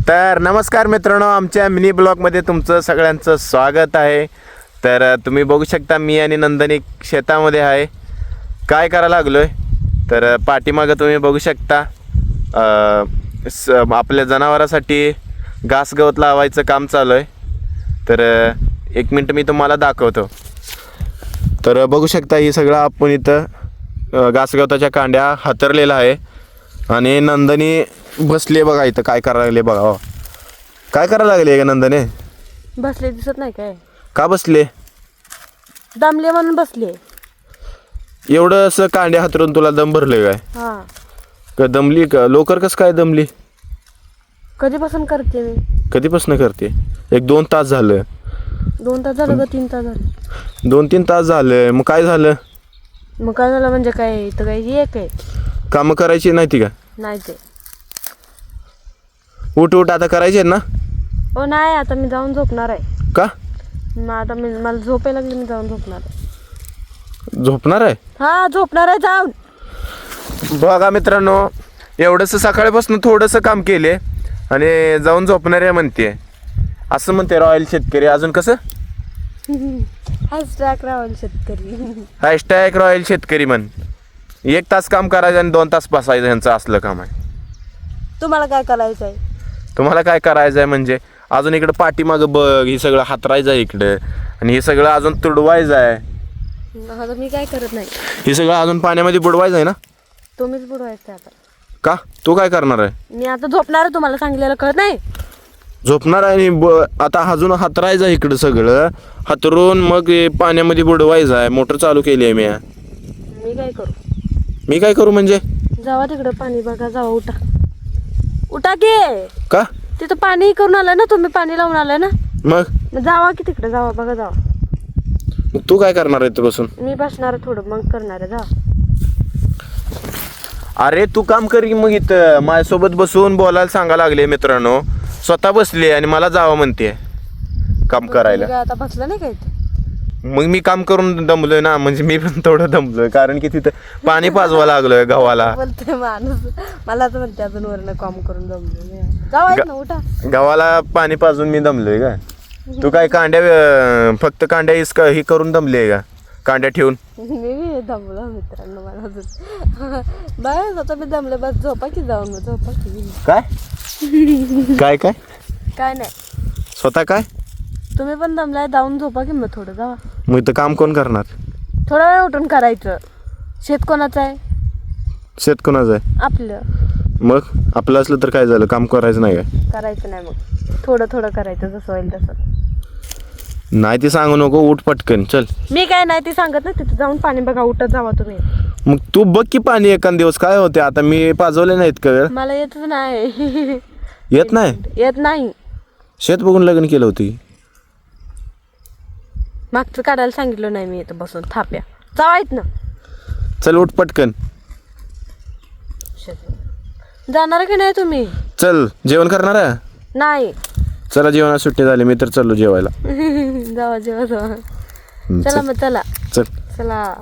तर नमस्कार मित्रांनो, आमच्या मिनी ब्लॉगमध्ये तुमचं सगळ्यांचं स्वागत आहे. तर तुम्ही बघू शकता मी आणि नंदनी शेतामध्ये आहे. काय करायला लागलो आहे तर पाठीमागं तुम्ही बघू शकता आपल्या जनावरांसाठी घास गवत लावायचं काम चालू आहे. तर एक मिनटं मी तुम्हाला दाखवतो. तर बघू शकता ही सगळं आपण इथं घास गवताच्या कांड्या हातरलेला आहे आणि नंदनी बसले बघा इथं. काय करायला लागले बघा. काय करायला लागले का नंदने? बसले दिसत नाही काय? का बसले? दमले म्हणून बसले. एवढं असं कांड्या हातरून तुला दम भरले काय? हा. का दमली का? लवकर कसं काय दमली? कधीपासून करते मी? कधीपासून करते? 1-2 तास झालं. 2 तास झालं का 3 तास झाले? 2-3 तास झालं. मग काय झालं? मग काय झालं म्हणजे काय? इथं काय हे काय? कामं करायची नाही ती का? नाही ते. उठ आता करायचे ना? हो नाही, आता मी जाऊन झोपणार आहे. का? मग आता मला झोपायला लागली, मी जाऊन झोपणार आहे. झोपणार आहे? हा, झोपणार आहे जाऊन. बघा मित्रांनो, एवढंसं सकाळपासून थोडंसं काम केले आणि जाऊन झोपणार आहे म्हणते. असं म्हणते रॉयल शेतकरी. अजून कसं? हॅशटॅग राहुल शेतकरी. हॅशटॅग रॉयल शेतकरी म्हण. 1 तास काम करायचं आणि 2 तास बसायचं, यांचं असलं काम आहे. तुम्हाला काय करायचं आहे? तुम्हाला काय करायचं आहे म्हणजे अजून इकडं पाठीमागं बघ, हे सगळं हातरायचं आहे इकडं आणि हे सगळं अजून तुडवायचं आहे. आता मी काय करत नाही. हे सगळं अजून पाण्यामध्ये बुडवायचं आहे ना? तुम्हीच बुडवायचं आता. का? तू काय करणार आहे? मी आता झोपणार आहे, तुम्हाला सांगितलेलं कळत नाही? झोपणार आहे आणि आता अजून हातरायचं आहे इकडं सगळं हातरून मग हे पाण्यामध्ये बुडवायचं आहे. मोटर चालू केली आहे मी काय करू? मी काय करू म्हणजे? जावा तिकडं पाणी बघा, जावा. उठा की. का? तिथं पाणी करून आलं ना तुम्ही, पाणी लावून आलाय ना. मग जावा की तिकडे, जावा बघा, जावा. मग तू काय करणार आहे इथं बसून? मी बसणार आहे थोडं, मग करणार आहे. जा. अरे तू काम कर की मग. इथं माझ्यासोबत बसून बोलायला सांगा लागले मित्रांनो. स्वतः बसले आणि मला जावं म्हणते काम करायला. काय आता बसलं नाही काय? मग मी काम करून दमलोय ना, म्हणजे मी पण थोडं दमलोय कारण की तिथं पाणी पाजवा लागलोय गव्हाला. बोलते माणूस, मला तर म्हणते अजून वरनं काम करून जमलं. जावा ना, उठा. गव्हाला पाणी पाजून मी दमलोय का? तू काय कांड्या फक्त कांड्या ही करून दमले का? कांड्या ठेवून? मी दमलो मित्रांनो, मला अजून बस आता मी दमले. बस झोपा की, जाऊन मग झोपा की. काय काय काय काय नाही. स्वतः काय? तुम्ही पण दमलाय, जाऊन झोपा की मग थोडं. जावा. मग इथं काम कोण करणार? थोडा वेळ उठून करायचं. शेत कोणाचं आहे? शेत कोणाचं आहे? आपलं. मग आपलं असलं तर काय झालं? काम करायचं नाही काय? करायचं नाही, मग थोडं थोडं करायचं, जसं होईल तसं. नाही ते सांगू नको, उठ पटकन चल. मी काय नाही ते सांगत ना. तिथं जाऊन पाणी बघा, उठत जावा तुम्ही. मग तू बघ की पाणी एखाद दिवस काय होते. आता मी पाजवले नाहीत का? मला येतच नाही. येत नाही? येत नाही. शेत बघून लग्न केलं होती. मागचं काढायला सांगितलं नाही मी इथं बसून थाप्या. जावायत ना. चल उठ पटकन. जाणार की नाही तुम्ही? चल जेवण करणार आहे? नाही. चला जेवणाला सुट्टी झाली, मी तर चाललो जेवायला. जावा जेवा जावा. चला मग, चला चल. चला.